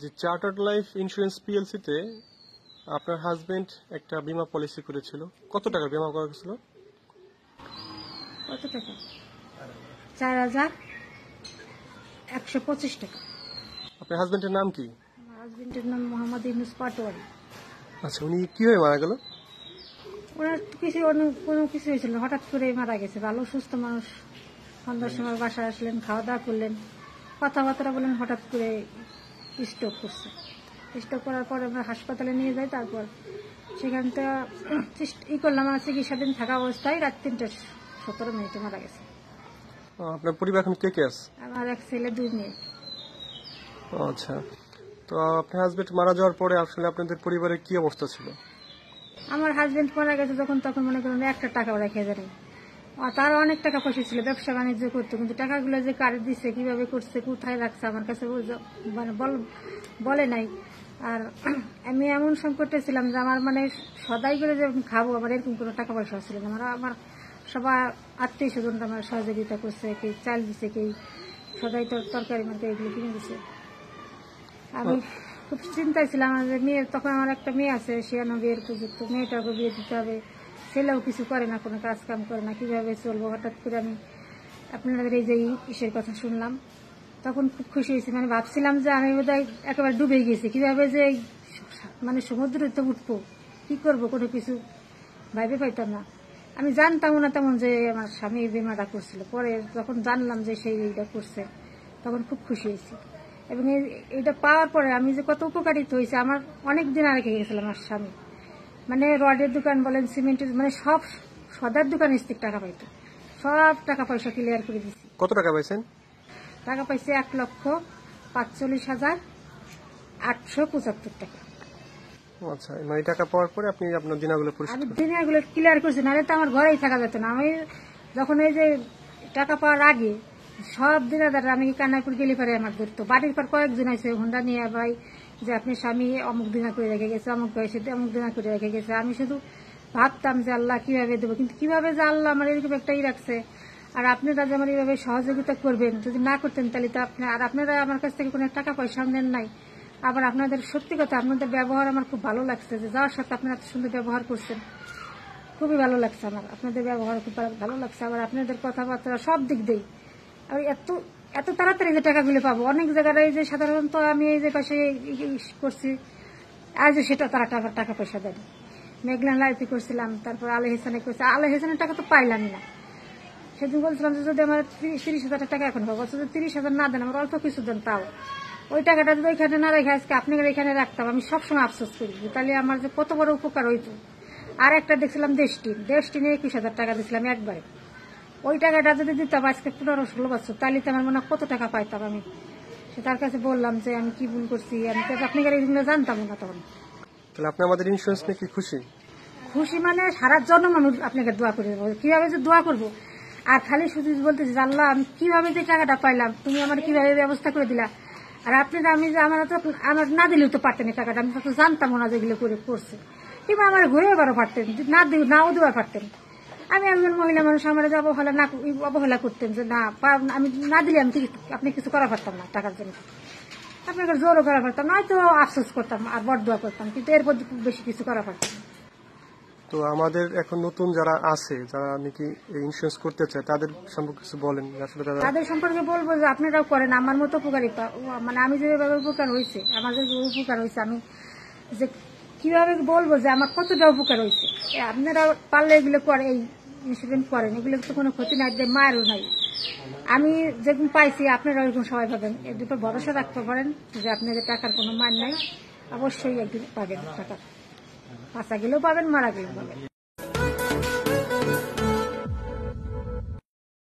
যে chartered life insurance পিএলসিতে আপনার husband একটা বীমা পলিসি করেছিল, কত টাকা বীমা করা হয়েছিল? কত টাকা? 4,125 টাকা। আপনার হাজবেন্ডের নাম কি? আমার হাজবেন্ডের নাম মোহাম্মদ ইউনুস পাটোয়ারি। আচ্ছা, উনি কিভাবে মারা গেল? ওনার কোনো কিছু হয়েছিল না, হঠাৎ করে মারা গেছে। ভালো সুস্থ মানুষ, সন্ধ্যার সময় বাসায় আসলেন, খাওয়া দাওয়া করলেন, কথাবার্তা বলেন, হঠাৎ করে স্ট্রোক করছে। স্ট্রোক করার পর আমরা হাসপাতালে নিয়ে যাই। তারপর সেখান থেকে করলাম, আমার চিকিৎসাধীন থাকা অবস্থায় রাত 3:17 মারা গেছে। আপনার পরিবার এখন কে কে আছে? আমার এক ছেলে, 2 মেয়ে। আচ্ছা, তো আপনার হাজবেন্ড মারা যাওয়ার পরে আসলে আপনাদের পরিবারের কি অবস্থা ছিল? আমার হাজবেন্ড মারা গেছে যখন, তখন মনে করেন একটা টাকাও রেখে দেয়। তার অনেক টাকা পয়সা ছিল, ব্যবসা বাণিজ্য করতো, কিন্তু টাকাগুলো যে কারে দিচ্ছে, কিভাবে করছে, কোথায় রাখছে, আমার কাছে মানে বলে নাই। আর আমি এমন সংকটে ছিলাম যে আমার মানে সদাই করে যে খাবো, আমার এরকম কোনো টাকা পয়সা ছিল না। আমার সবাই আত্মীয় স্বজন আমার সহযোগিতা করছে, কেউ চাল দিছে, কেউ সদাই তরকারি মার্কা এগুলো কিনে দিছে। আমি খুব চিন্তায় ছিলাম যে মেয়ে, তখন আমার একটা মেয়ে আছে, সে বিয়ের উপযুক্ত, মেয়েটাকে বিয়ে দিতে হবে, ছেলেও কিছু করে না, কোনো কাজ কাম করে না, কিভাবে চলবো। হঠাৎ করে আমি আপনাদের এই যে ইসের কথা শুনলাম, তখন খুব খুশি হয়েছি। মানে ভাবছিলাম যে আমি বোধহয় একেবারে ডুবে গেছি, কিভাবে যে মানে সমুদ্রতে উঠবো, কি করব, কোনো কিছু ভাইবে পাইতাম না। আমি জানতাম না তেমন যে আমার স্বামী বিমাটা করছিল। পরে যখন জানলাম যে সেই এইটা করছে, তখন খুব খুশি হয়েছি। এবং এইটা পাওয়ার পরে আমি যে কত উপকারিত হয়েছে, আমার অনেক দিন আগে গেছিলাম আমার স্বামী, মানে রডের দোকান বলেন, সিমেন্টের, মানে সব সদার দোকান স্টিক টাকা পাইতো, সব টাকা পয়সা ক্লিয়ার করে দিচ্ছি। কত টাকা পাইছেন? টাকা পাইছে 1,45,875 টাকা। আচ্ছা, এই টাকা পাওয়ার পরে আপনি আপনার দিনাগুলো আমি দিনাগুলো ক্লিয়ার করছি, নাহলে তো আমার ঘরেই থাকা যেত না। আমি যখন এই যে টাকা পাওয়ার আগে সব দিনাদার আমি কান্নাপুর গেলে পারে আমার ধরতো। বাড়ির পর কয়েকজন আছে হুন্ডা নিয়ে, ভাই যে আপনি স্বামী অমুক দিনা করে রেখে গেছে, অমুক বয়সে অমুক দিনা করে রেখে গেছে। আমি শুধু ভাবতাম যে আল্লাহ কিভাবে দেবো, কিন্তু কিভাবে যে আল্লাহ আমার এরকম একটাই রাখছে। আর আপনারা যে আমার এইভাবে সহযোগিতা করবেন, যদি না করতেন তাহলে তো আপনারা আমার কাছ থেকে কোনো টাকা পয়সা নেন নাই। আবার আপনাদের সত্যি কথা, আপনাদের ব্যবহার আমার খুব ভালো লাগছে, যে যাওয়ার সাথে আপনারা এত সুন্দর ব্যবহার করছেন, খুবই ভালো লাগছে আমার। আপনাদের ব্যবহার খুব ভালো লাগছে, আবার আপনাদের কথাবার্তা সব দিক দিয়েই। আর এত তাড়াতাড়ি যে টাকাগুলো পাবো, অনেক জায়গায় যে সাধারণত আমি এই যে পাশে করছি, আর যে সেটা তারা টাকা পয়সা দেন। মেঘলান লাইফে করছিলাম, তারপর আলে হেসানে করছি, আলে হেসানের টাকা তো পাইলামই না। সেদিন বলছিলাম যে যদি আমার 30,000 টাকা এখন পাবো, যদি 30,000 না দেন, আমার অল্প কিছু দেন, তাও ওই টাকাটা যদি ওইখানে না রেখে আজকে আপনাদের এখানে রাখতাম, আমি সবসময় আফসোস করি, তাহলে আমার যে কত বড় উপকার হইতো। আর একটা দেখছিলাম দেশটিনে 21,000 টাকা দিয়েছিলাম একবারে। ওই টাকাটা যদি দিতাম আজকে 15-16 বছর, তাহলে তো আমার মনে হয় কত টাকা পাইতাম। আমি সে তার কাছে বললাম যে আমি কি ভুল করছি, আমি তো আপনাদের এইগুলো জানতাম না তখন। তাহলে আপনি আমাদের ইন্স্যুরেন্স নিয়ে কি খুশি? খুশি মানে সারা জন্ম আমি আপনাকে দোয়া করে দেবো, কিভাবে যে দোয়া করবো। আর খালি শুধু বলতেছি আল্লাহ, আমি কিভাবে যে টাকাটা পাইলাম, তুমি আমার কিভাবে ব্যবস্থা করে দিলা। আর আপনারা আমি যে আমার না দিলেও তো পারতেন এই টাকাটা, আমি তো জানতাম না যেগুলো করছে, কিংবা আমার ঘুরে এবারও পারতেন, নাও দেওয়ার পারতেন। আমি একজন মহিলা মানুষ, আমার যে অবহেলা করতেন যে না, আমি না দিলে আপনি কিছু করা পারতাম না টাকার জন্য, আপনাকে জোরও করা পারতাম না, হয়তো আফসোস করতাম আর বড়দোয়া করতাম, কিন্তু এরপর বেশি কিছু করা পারতাম না। তো আমাদের এখন নতুন যারা আছে, যারা নাকি ইন্স্যুরেন্স করতে চায়, তাদের সম্পর্কে কিছু বলেন। আসলে তাদের সম্পর্কে বলবো যে আপনারাও করেন, আমার মতো উপকারিতা, মানে আমি যেভাবে উপকার হয়েছে, আমার যে উপকার হয়েছে, আমি যে কিভাবে বলবো যে আমার কতটা উপকার হয়েছে। আপনারা পারলে এগুলো করে, এই ইন্স্যুরেন্স করেন, এগুলো তো কোনো ক্ষতি নাই, মায়েরও নাই। আমি যেরকম পাইছি আপনারা ওইরকম সবাই পাবেন, এর দুটো ভরসা রাখতে পারেন যে আপনাদের টাকার কোনো মান নাই, অবশ্যই একদিন পাবেন টাকা, বাঁচা গেলেও পাবেন, মারা গেলেও পাবেন।